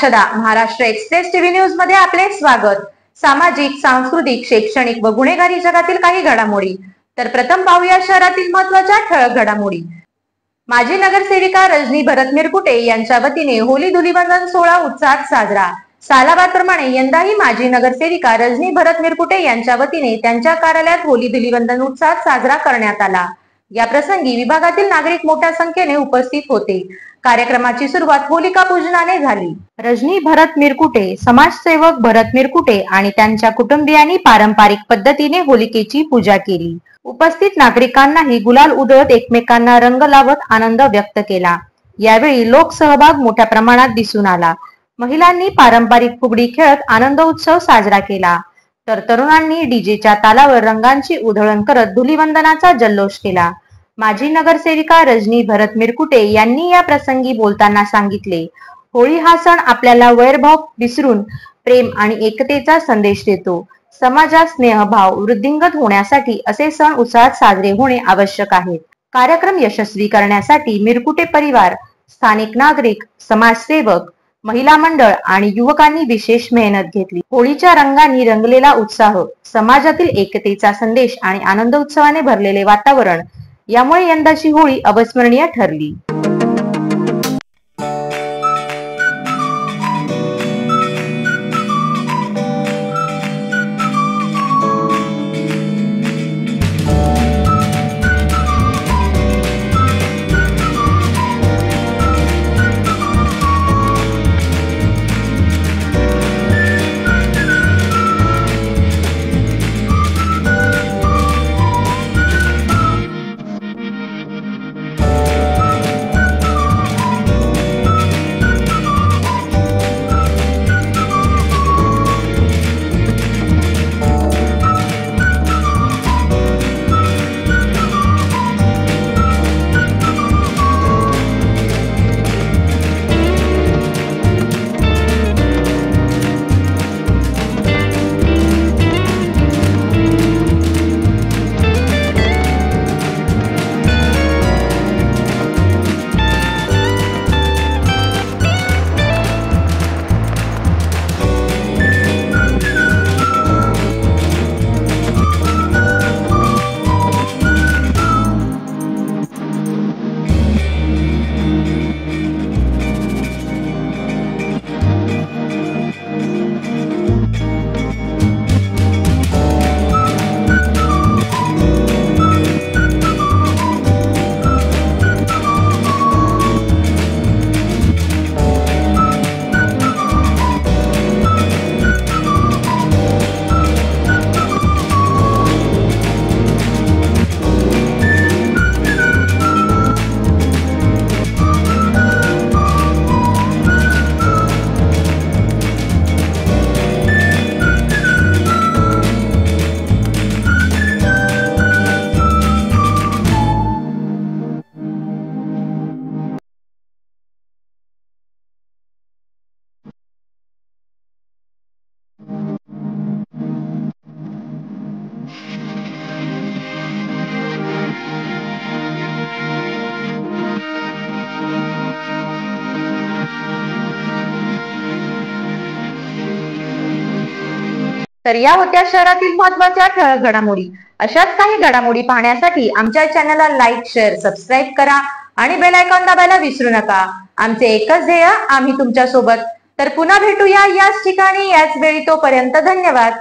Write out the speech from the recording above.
साक्षदा Maharashtra express TV news मध्ये आपले स्वागत। सामाजिक, सांस्कृतिक, शैक्षणिक व गुन्हेगारी जगातील काही घडामोडी। तर प्रथम पाहूया शहरातील महत्त्वाच्या ठळक घडामोडी। माजी नगरसेविका रजनी भरत मिरकुटे यांच्या वतीने होली धुलीवंदन सोहळा उत्साहात साजरा। सालाबादप्रमाणे यंदाही माजी नगरसेविका रजनी भरत मिरकुटे यांच्या वतीने त्यांच्या कार्यालयात होली धुलीवंदन उत्साहात साजरा करण्यात आला। या प्रसंगी विभागातील नागरिक मोठ्या संख्येने उपस्थित होते। कार्यक्रमाची सुरुवात होलिका पूजनाने झाली। रजनी भरत मिरकुटे, समाजसेवक भरत मिरकुटे आणि त्यांच्या कुटुंबियांनी पारंपरिक पद्धतीने होलिकेची पूजा केली। उपस्थित नागरिकांनाही गुलाल उधळत एकमेकांना रंग लावत आनंद व्यक्त केला। यावेळी लोकसहभाग मोठ्या प्रमाणात दिसून आला। महिलांनी पारंपरिक फुगडी खेळत आनंद उत्सव साजरा केला, तर तरुणांनी डीजेच्या तालावर रंगांची उधळण करत धुलीवंदनाचा जल्लोष केला। माजी नगरसेविका रजनी भरत मिरकुटे यांनी या प्रसंगी बोलताना सांगितले, होळी हा सण आपल्याला वैरभाव विसरून प्रेम आणि एकतेचा संदेश देतो। समाजात स्नेहभाव वृद्धिंगत होण्यासाठी असे सण उत्साहात साजरे होणे आवश्यक आहे। कार्यक्रम यशस्वी करण्यासाठी मिरकुटे परिवार, स्थानिक नागरिक, समाजसेवक, महिला मंडळ आणि युवकांनी विशेष मेहनत घेतली। होळीच्या रंगांनी रंगलेला उत्साह, समाजातील एकतेचा संदेश आणि आनंद उत्सवाने भरलेले वातावरण यामुळे यंदाची होळी अविस्मरणीय ठरली। तर या होत्या शहरातील महत्त्वाच्या ठळक घडामोडी। अशाच काही घडामोडी पाहण्यासाठी आमच्या चॅनलला लाईक, शेअर, सबस्क्राईब करा आणि बेल आयकॉन दाबायला विसरू नका। आमचे एकच ध्येय, आम्ही तुमच्या सोबत। तर पुन्हा भेटूया याच ठिकाणी याच वेळी, तोपर्यंत धन्यवाद।